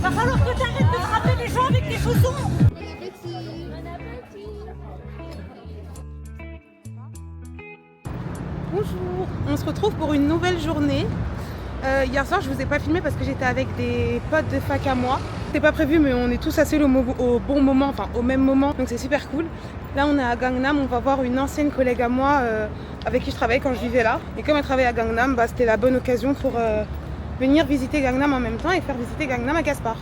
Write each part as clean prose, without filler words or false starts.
Va falloir que t'arrêtes de frapper les gens avec tes chaussons. Bonjour, on se retrouve pour une nouvelle journée. Hier soir je vous ai pas filmé parce que j'étais avec des potes de fac à moi. C'était pas prévu mais on est tous assez au bon moment, enfin au même moment, donc c'est super cool. Là on est à Gangnam, on va voir une ancienne collègue à moi avec qui je travaillais quand je vivais là. Et comme elle travaille à Gangnam, bah, c'était la bonne occasion pour venir visiter Gangnam en même temps et faire visiter Gangnam à Gaspard.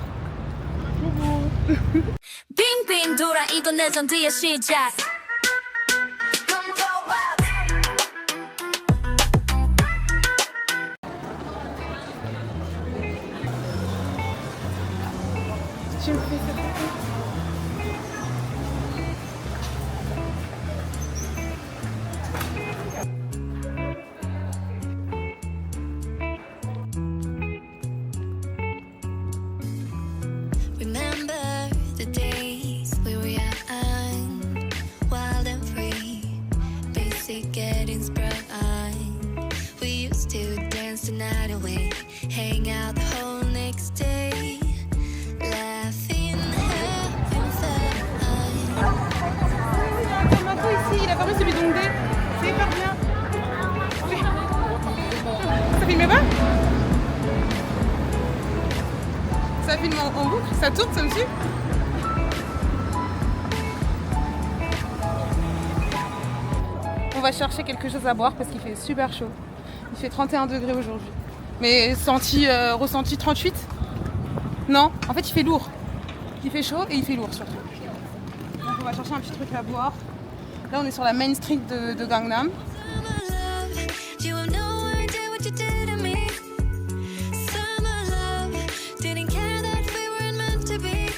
빙빙 돌아 이건 레전드의 시작 Tu me fais ça. Remember the days we were young, wild and free, basic getting sprung. We used to dance the night away, hang out the whole next day, laughing, having fun. Il y a un ici, il a fermé celui d'Hongdae. C'est hyper bien. Ça filme pas? Ça filme en boucle? Ça tourne, ça me suit? On va chercher quelque chose à boire parce qu'il fait super chaud. Il fait 31 degrés aujourd'hui. Mais ressenti 38? Non, en fait il fait lourd. Il fait chaud et il fait lourd surtout. Donc on va chercher un petit truc à boire. Là on est sur la main street de Gangnam. Summer love, you have no idea what you did to me. Summer love, didn't care that we weren't meant to be.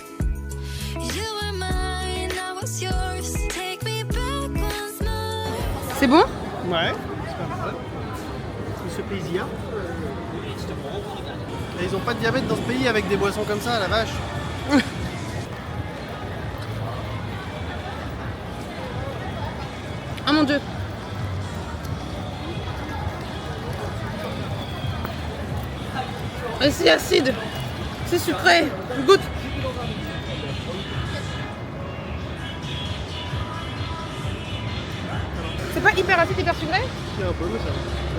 You were mine, I was yours. Take me back once more. C'est bon? Ouais, c'est pas mal. Il se fait plaisir. Et ils ont pas de diabète dans ce pays avec des boissons comme ça, la vache. Ah mon dieu. Et c'est acide. C'est sucré. Goûte. C'est pas hyper acide, hyper sucré? C'est un peu, mais ça va.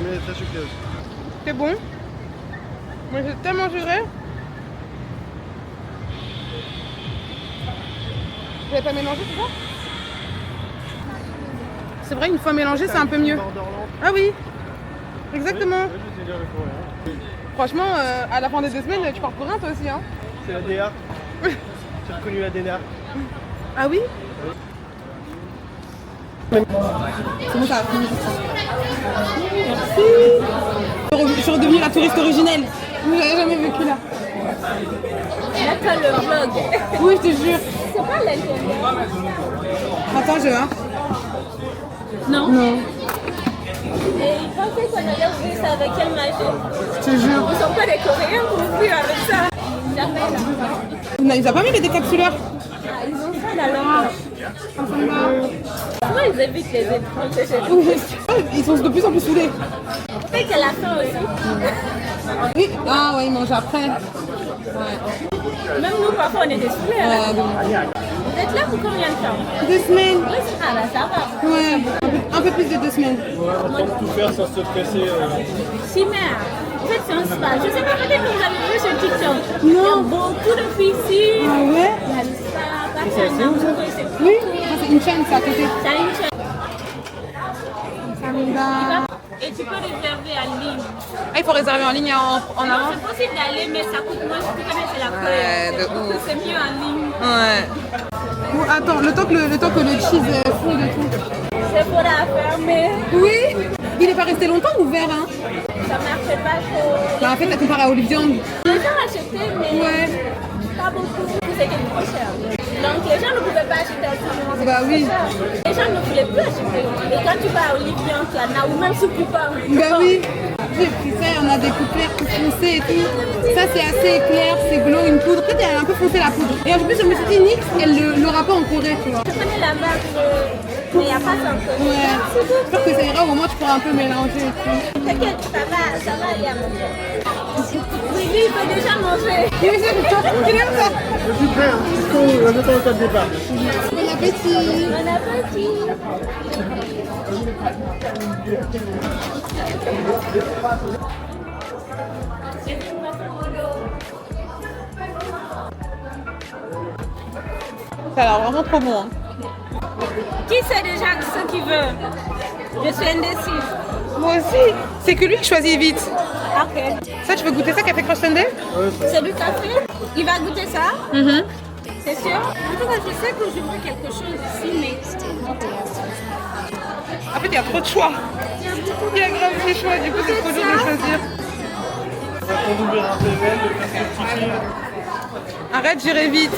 Mais très sucré aussi. C'est bon. Mais c'est tellement sucré. Vous n'avez pas mélangé tout ça? C'est vrai, une fois mélangé, c'est un peu mieux. Borderland. Ah oui, exactement. Ouais, je sais dire le pour rien. Franchement, à la fin des 2 semaines, tu pars pour rien toi aussi. Hein. C'est la DA. J'ai reconnu la DNR. Ah oui? C'est bon, ça a fini. Merci. Je suis redevenue la touriste originelle. Vous n'avez jamais vécu là. Là, t'as le vlog. Oui, je te jure. C'est pas l'intérieur. Attends, je hein. Non. Non, Et ils pensaient qu'on allait ouvrir ça avec quelle magie? je te jure. Ils sont pas des Coréens pour ouvrir avec ça. Jamais là. Il nous a pas mis les décapsuleurs. Ah, ils ont ça dans leur poche. Comment ils évitent les étrangers chez nous? Oui. Ils sont de plus en plus saoulés. Peut-être qu'elle a faim aussi. Oui. Ah ouais, ils mangent après. Ouais. Même nous, parfois, on est des saoulés. Hein. Donc, Vous êtes là pour combien de temps? 2 semaines. Oui, ah bah ça va. Ouais, un peu plus de 2 semaines. Tout faire sans se stresser. Chimère. En fait, c'est un spa. Je sais pas, peut-être que vous avez vu sur TikTok. Non. Il y a beaucoup de piscines. Ah ouais? Il y a le spa, pas de amoureux, c'est cool. Oui, ça, c'est une chaîne, c'est à côté. Ça a une chaîne. Samida. Et tu peux réserver en ligne. Ah, il faut réserver en ligne en Non, avant? c'est possible d'aller, mais ça coûte moins. Tu connais, c'est la Ouais, Corée. de Je trouve que ouf. c'est mieux en ligne. Ouais. Bon, attends, le temps que le cheese fonde et tout. C'est pour la fermer. Oui. Il est pas resté longtemps ouvert, hein? Ça marchait pas trop. Bah, en fait, t'as comparé à Olivier. Les gens achetaient, mais Ouais. pas beaucoup. C'était trop cher. Donc les gens ne pouvaient pas acheter à tout moment. Bah oui. Les gens ne voulaient plus acheter. Et quand tu vas à Olivier, tu en as, ou même sous coupon. Bah oui. J'ai pris ça, on a des couplets tout foncés et tout. Ça c'est assez clair, c'est glow, une poudre. Peut-être elle a un peu foncé la poudre. Et en plus je me suis dit Nix, elle l'aura pas en Corée, tu vois. Je connais la marque, mais il n'y a pas ça encore. Ouais. J'espère que ça ira, au moins tu pourras un peu mélanger et tout. T'inquiète, ça va aller à mon tour. Oui, lui, il peut déjà manger. Il aime ça. Je suis prêt, hein. J'attends le code départ. Bon appétit. Bon appétit. Ça a l'air vraiment trop bon. Hein. Qui sait déjà ce qu'il veut? Je suis indécise. Moi aussi. C'est que lui qui choisit vite. Ok. Ça, tu veux goûter ça, café Crush Sundae? C'est du café? Il va goûter ça? C'est sûr? En tout cas, je sais que je veux quelque chose ici, mais... En fait, il y a trop de choix. Il y a grave des choix, du coup, c'est trop dur de choisir. On va ouvrir un PVL, le faire fructifier. Arrête, j'irai vite.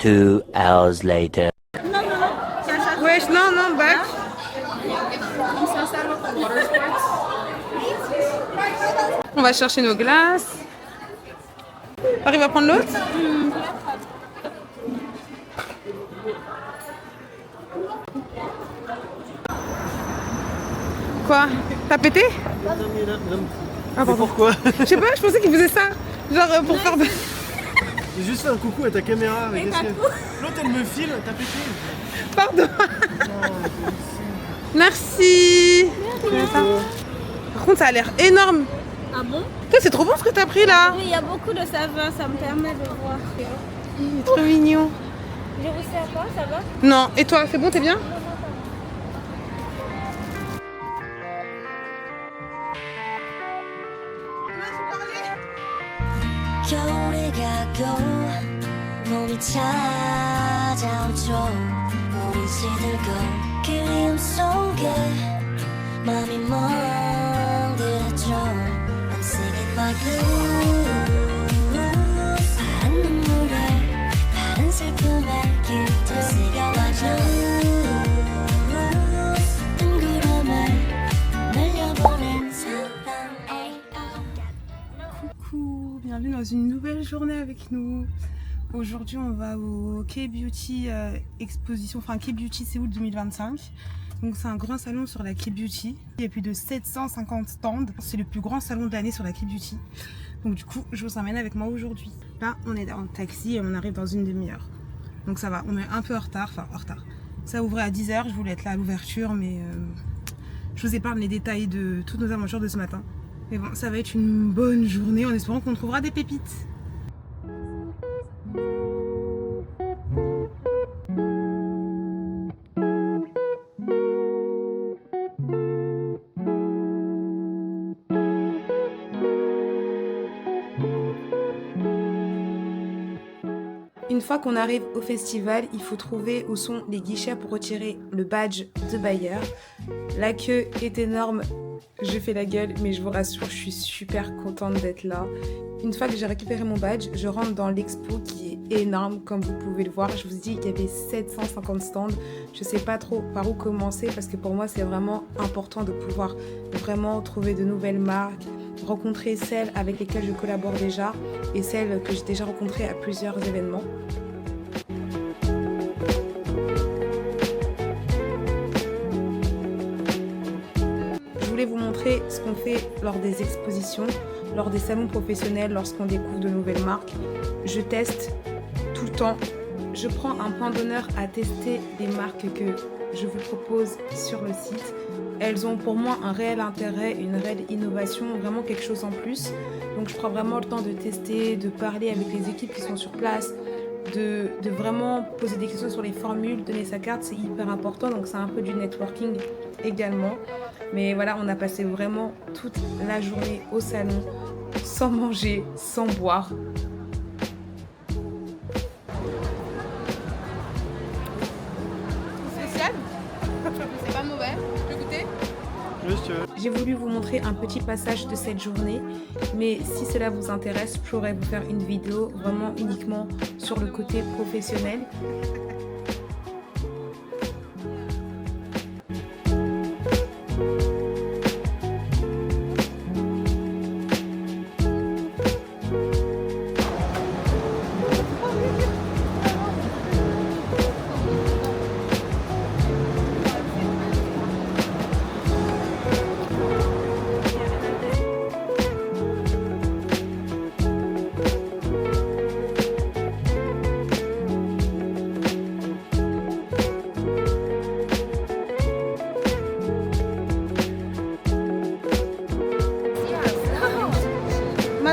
2 hours later. Non, non. Wesh, non, back. On va chercher nos glaces. Arrive à prendre l'autre? Quoi? T'as pété? Ah, pardon. Pourquoi? Je sais pas, je pensais qu'il faisait ça. Genre pour faire de... J'ai juste fait un coucou à ta caméra. Mais qu'est-ce que... L'autre elle me file, t'as pété. Pardon. Merci. Par contre, ça a l'air énorme. Ah bon? Toi, c'est trop bon ce que t'as pris là. Oui, il y a beaucoup de saveurs, ça me permet de voir. Il est trop mignon. Je vous sers quoi, ça va? Non, et toi, c'est bon, t'es bien? 겨울이가 고 몸이 찾아오죠 우리 시들고 그리움 속에 맘이 멍들었죠 I'm singing like blue 파란 눈물에 파란 슬픔에 깃들 새겨와줘 뜬구름을 날려보낸 사랑 Coucou, bienvenue dans une nouvelle journée avec nous. Aujourd'hui, on va au K-Beauty exposition, enfin K-Beauty Séoul 2025. Donc c'est un grand salon sur la K-Beauty. Il y a plus de 750 stands. C'est le plus grand salon de l'année sur la K-Beauty. Donc du coup, je vous emmène avec moi aujourd'hui. Là, on est dans le taxi et on arrive dans une demi-heure. Donc ça va, on est un peu en retard, enfin en retard. Ça ouvrait à 10h, je voulais être là à l'ouverture, mais je vous épargne les détails de toutes nos aventures de ce matin. Mais bon, ça va être une bonne journée en espérant qu'on trouvera des pépites. Une fois qu'on arrive au festival, il faut trouver où sont les guichets pour retirer le badge de buyer. La queue est énorme. Je fais la gueule, mais je vous rassure, je suis super contente d'être là. Une fois que j'ai récupéré mon badge, je rentre dans l'expo qui est énorme, comme vous pouvez le voir. Je vous dis qu'il y avait 750 stands. Je sais pas trop par où commencer parce que pour moi, c'est vraiment important de pouvoir vraiment trouver de nouvelles marques, rencontrer celles avec lesquelles je collabore déjà et celles que j'ai déjà rencontrées à plusieurs événements. Je voulais vous montrer ce qu'on fait lors des expositions, lors des salons professionnels, lorsqu'on découvre de nouvelles marques. Je teste tout le temps. Je prends un point d'honneur à tester les marques que je vous propose sur le site. Elles ont pour moi un réel intérêt, une réelle innovation, vraiment quelque chose en plus. Donc je prends vraiment le temps de tester, de parler avec les équipes qui sont sur place, de vraiment poser des questions sur les formules, donner sa carte, c'est hyper important. Donc c'est un peu du networking également. Mais voilà, on a passé vraiment toute la journée au salon, sans manger, sans boire. Spécial. C'est pas mauvais. Tu veux goûter? J'ai voulu vous montrer un petit passage de cette journée, mais si cela vous intéresse, je pourrais vous faire une vidéo vraiment uniquement sur le côté professionnel.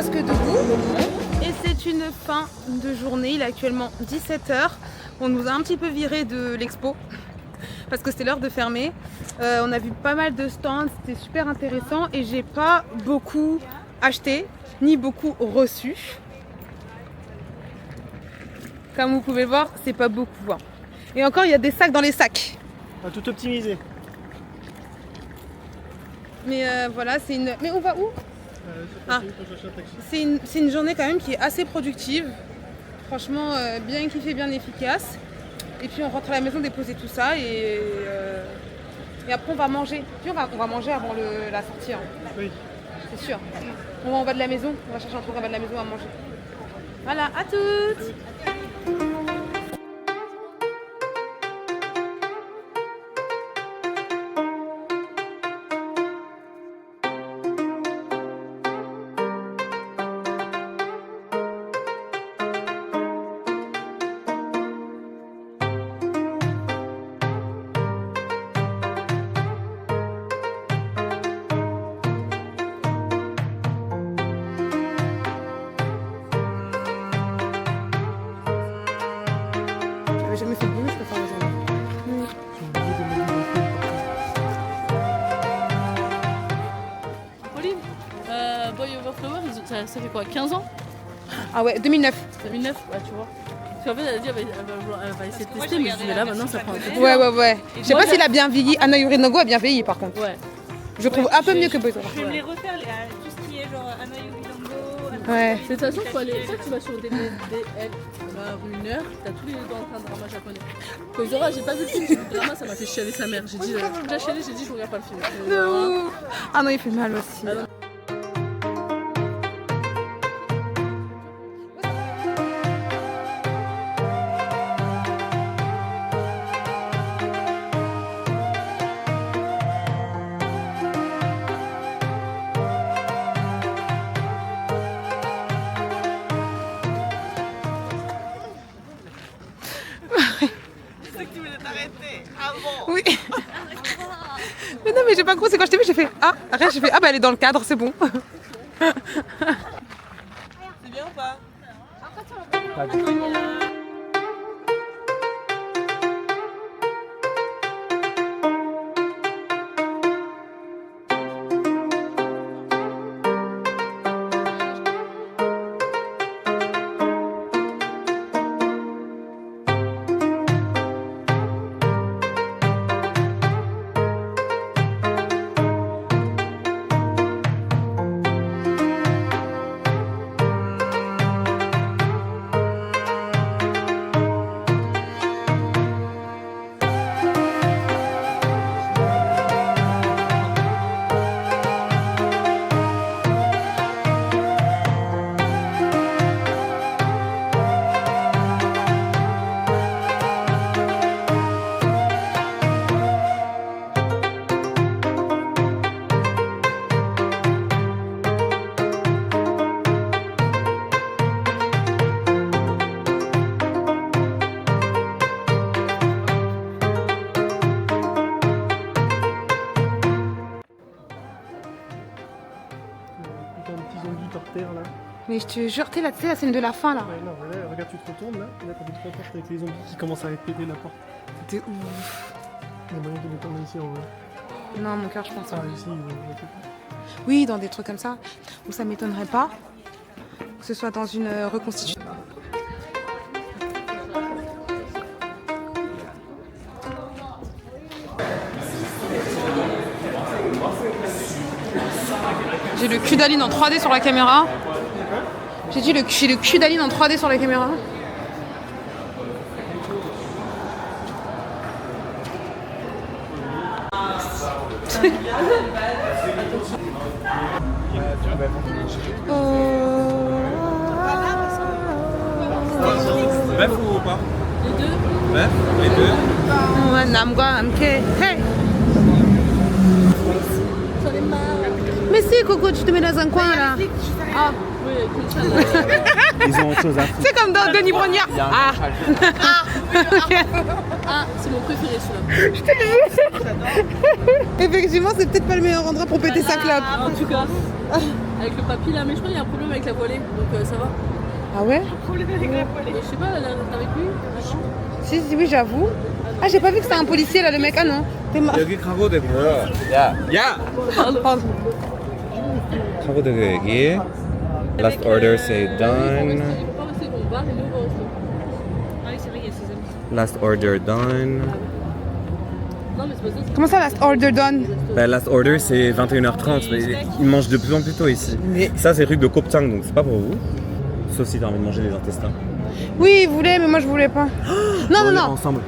masque debout. Et c'est une fin de journée, il est actuellement 17h. On nous a un petit peu viré de l'expo parce que c'était l'heure de fermer. On a vu pas mal de stands, c'était super intéressant et j'ai pas beaucoup acheté ni beaucoup reçu. Comme vous pouvez le voir, c'est pas beaucoup. Hein. Et encore, il y a des sacs dans les sacs. On va tout optimiser. Mais voilà, c'est une... Mais on va où? C'est une journée quand même qui est assez productive. Franchement, bien kiffée, bien efficace. Et puis on rentre à la maison déposer tout ça et après on va manger. Puis on va manger avant la sortie. Hein. Oui. C'est sûr. On va en bas de la maison, on va chercher un truc en bas de la maison à manger. Voilà, à toutes. J'avais jamais fait de boulot, je peux faire aujourd'hui. Pauline, Boy Over Flower, ça fait quoi, 15 ans? Ah ouais, 2009. 2009, ouais, tu vois. Parce qu'en fait, elle a dit elle va essayer de tester, mais je dis, mais là maintenant ça prend un peu de temps. Ouais. Je sais pas s'il a bien vieilli. Anna Yorinogo a bien vieilli par contre. Ouais. Je trouve un peu mieux que Boys Over. Je vais me les refaire, tout ce qui est genre Anna Yubilango. Ouais. De toute façon, faut aller. Tu vas sur DDL, rue Neur, t'as tous les deux en train de drama japonais. Kozora, j'ai pas vu le film, le drama, ça m'a fait chialer sa mère. J'ai dit, déjà chialé, j'ai dit, je regarde pas le film. Non. Ah non, il fait mal aussi. Ah non. Oui. Mais non, mais j'ai pas compris, c'est quand je t'ai vu, j'ai fait ah, arrête, j'ai fait ah bah elle est dans le cadre, c'est bon. C'est bien ou pas? Là. Mais je te jure, t'es là, tu sais, la scène de la fin là. Ouais, non, mais là, regarde, tu te retournes là, et là t'as des trois portes avec les zombies qui commencent à péter la porte. C'était ouf. Il y a moyen de les tourner ici en vrai. Non, mon cœur, je pense pas. Ah, ici, Oui, dans des trucs comme ça, où ça m'étonnerait pas que ce soit dans une reconstitution. J'ai le cul d'Aline en 3D sur la caméra. J'ai dit j'ai le cul d'Aline en 3D sur la caméra. Bœuf ou pas? Les deux? Bœuf, les deux. Hey. J'en ai marre. Mais si Coco, tu te mets dans un coin là. Ah. Oui, comme ça. Là. Ils ont autre chose à faire. C'est comme dans Denis Brognard. Ah. Ah, c'est mon préféré celui-là. Effectivement, c'est peut-être pas le meilleur endroit pour péter sa clope. En tout cas. Avec le papy là, mais je crois qu'il y a un problème avec la voilée, donc ça va. Ah ouais? Je sais pas, elle a l'air d'être avec lui. Si, oui, j'avoue. Ah, j'ai pas vu que c'était un policier là, le mec. Ah non. T'es mort. 여기 가고대 보여. 야, 야. Pardon. 가고대 여기. Last order say done. Il faut pas rester au bar et nous on va au resto. Ah oui, c'est vrai, il y a ses amis. Last order done. Non, mais c'est pas ça. Comment ça, last order done? Bah, last order c'est 21h30. Mais ils mangent de plus en plus tôt ici. Mais ça c'est le truc de Kopchang donc c'est pas pour vous. Sauf si t'as envie de manger des intestins. Oui, il voulait, mais moi je voulais pas. Non, non, non. Ensemble.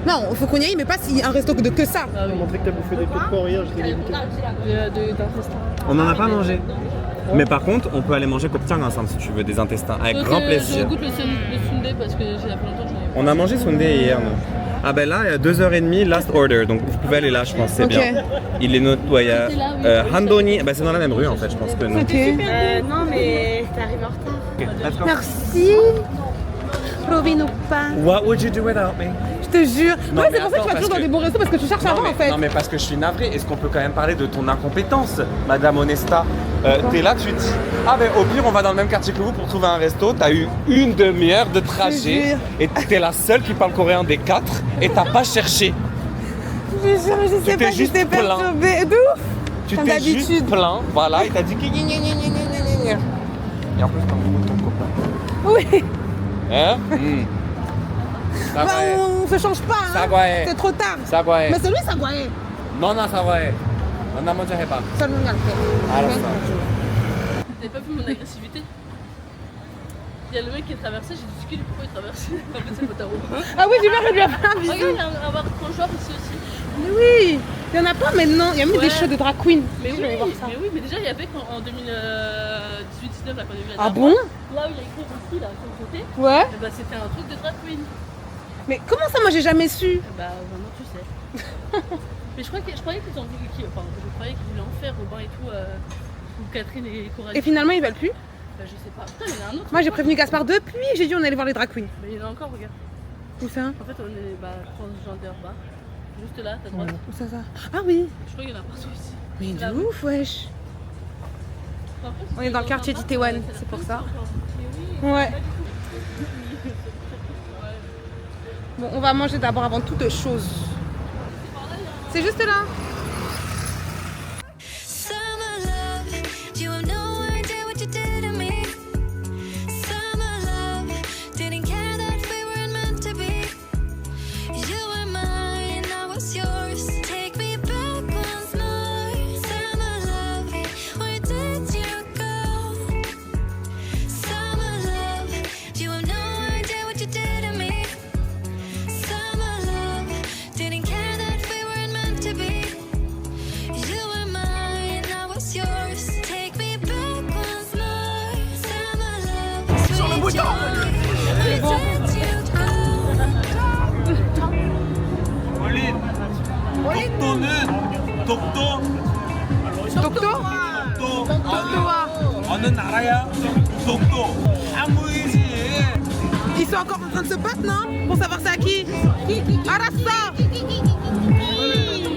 Non, il faut qu'on y aille, mais pas s'il y a un resto de que ça. Ah oui. Montrer que t'as bouffé des queues de porc hier, j'étais dégoûté. D'intestin. On n'en a pas mangé. Mais par contre, on peut aller manger Kopchang ensemble si tu veux des intestins. Avec grand Je plaisir. goûte le sundae parce que j'ai appris longtemps que j'en ai pas. On a mangé Sundae hier, nous. Ah ben là, il y a 2h30, last order, donc vous pouvez aller là, je pense, c'est Ok. bien. Il est notre, ouais, il y a Handoni, bah c'est dans la même rue en fait, je pense que non. Ok. Non, mais t'arrives en retard. Ok, let's go. Merci. Robin ou pas. What would you do without me? Je te jure. Non, Ouais, mais c'est pour ça que tu attends, vas toujours parce dans que- des bons restos parce que tu cherches avant en fait. Non mais parce que je suis navré, est-ce qu'on peut quand même parler de ton incompétence, Madame Honesta? T'es là, tu te dis, ah ben au pire on va dans le même quartier que vous pour trouver un resto, t'as eu une demi-heure de Je trajet jure. et t'es la seule qui parle coréen des 4 et t'as pas cherché. Je jure, je sais t'es pas, juste j'étais plaint. perturbée. D'où? Tu Comme t'es juste d'habitude. plaint, voilà, et t'as dit gna, gna, gna, gna, gna, gna, gna. Et en plus t'as beaucoup de ton copain. Oui. Hein? Bah, on se change pas. Hein. Saguaye. C'est trop tard. Saguaye. Mais c'est lui, ça voyait. Non, non, saguaye. On a mangé pas. Seulement regarde. Alors Ok. ça. T'avais pas vu mon agressivité? Il y a le mec qui est traversé, j'ai dit pourquoi il traverse. En fait, c'est Potaro. Ah oui, j'ai bien fait de lui faire un bisou. Regarde, il y a un bar transgenre ici aussi. Mais oui. Il y en a pas maintenant. Il y a même Ouais. des shows de drag queen. Mais Je oui, vais aller voir ça. mais déjà il y avait en 2018-19 là quand on a vu la Ah dernière bon? fois, là où il y a écrit ici là sur le côté, Ouais. bah c'était un truc de drag queen. Mais comment ça, moi j'ai jamais su? Bah maintenant tu sais. Mais je croyais qu'ils en voulaient, enfin je croyais qu'ils voulaient en faire Robin et tout, ou Catherine et Coralie. Et finalement, ils veulent plus. Bah je sais pas. Putain il y en a un autre. Moi j'ai prévenu Gaspard depuis. J'ai dit on allait voir les drag queens. Mais il y en a encore, regarde. Où ça? En fait on est transgender bar. Juste là, t'as droite. Où ça? Ah oui. Je crois qu'il y en a partout ici. Mais Là, de oui. ouf, wesh. Après, On est dans le quartier un bar, d'Itaewon, c'est c'est pour ça. Mais oui. Ouais. Bon, on va manger d'abord avant toute chose. C'est juste là. Summer love, you have no idea what you did to me. Summer love, didn't care that we weren't meant to be. You were mine, I was yours. Take me back once more. Summer love, where did you go? Summer love, you have no idea what you did to me. Summer love, didn't care that we weren't meant to be. You were mine, I was yours. Take me back once more. Summer love, sur le bouton. 독도 Docto? 어느 나라야? 독도 한국이지. Ils sont encore en train de se battre, non? Pour savoir c'est à qui? Arasta!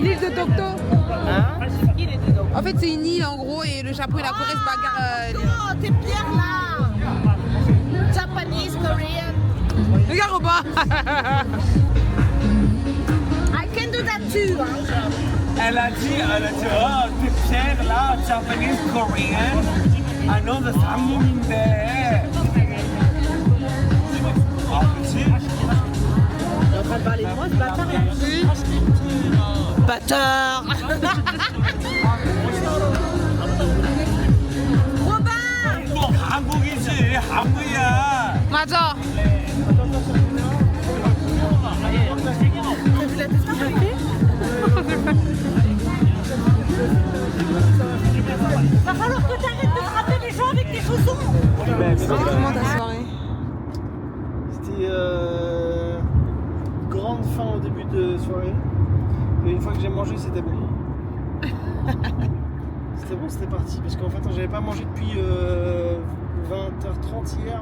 L'île de Docto. En fait, c'est une île en gros et le Japon et la Corée se bagarrent. Oh, tes pierres là! Japanese, Korean. Regarde au bas! I can do that too. Hein. Elle a dit, oh, tes pierres là, Japanese, Korean. I know the 한국인데. 아, 그치? On est en train de parler de moi, ce bâtard là. Bâtard! Robin! 또 한국이지, 한국이야. 맞아! Va falloir que t'arrêtes de frapper les gens avec tes chaussons! C'était comment ta soirée? C'était grande faim au début de soirée. Et une fois que j'ai mangé, c'était bon. C'était bon, c'était parti. Parce qu'en fait, j'avais pas mangé depuis 20h30 hier.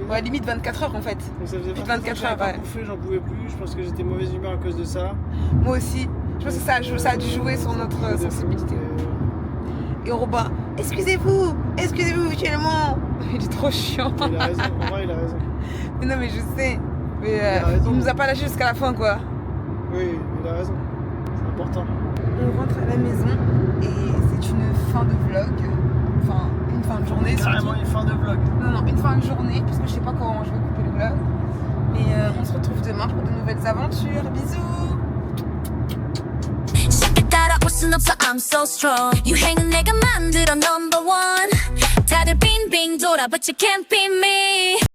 21h. Ouais, limite 24 heures en fait. Donc ça faisait 24 que j'avais heures, pas ouais. bouffé, j'en pouvais plus. Je pense que j'étais mauvaise humeur à cause de ça. Moi aussi. Je pense que ça a dû jouer sur notre sensibilité. Et Robin, excusez-vous, mutuellement. Il est trop chiant. Il a raison, en vrai, il a raison. Mais non, mais je sais. Mais a raison. il nous a pas lâché jusqu'à la fin, quoi. Oui, il a raison. C'est important. On rentre à la maison et c'est une fin de vlog. Enfin, une fin de journée. Carrément surtout. une fin de vlog. Non, une fin de journée, puisque je sais pas comment je vais couper le vlog. Mais on se retrouve demain pour de nouvelles aventures. Bisous! 따라올 순 없어 I'm so strong 유행은 내가 만들어 number one 다들 빙빙 돌아 but you can't beat me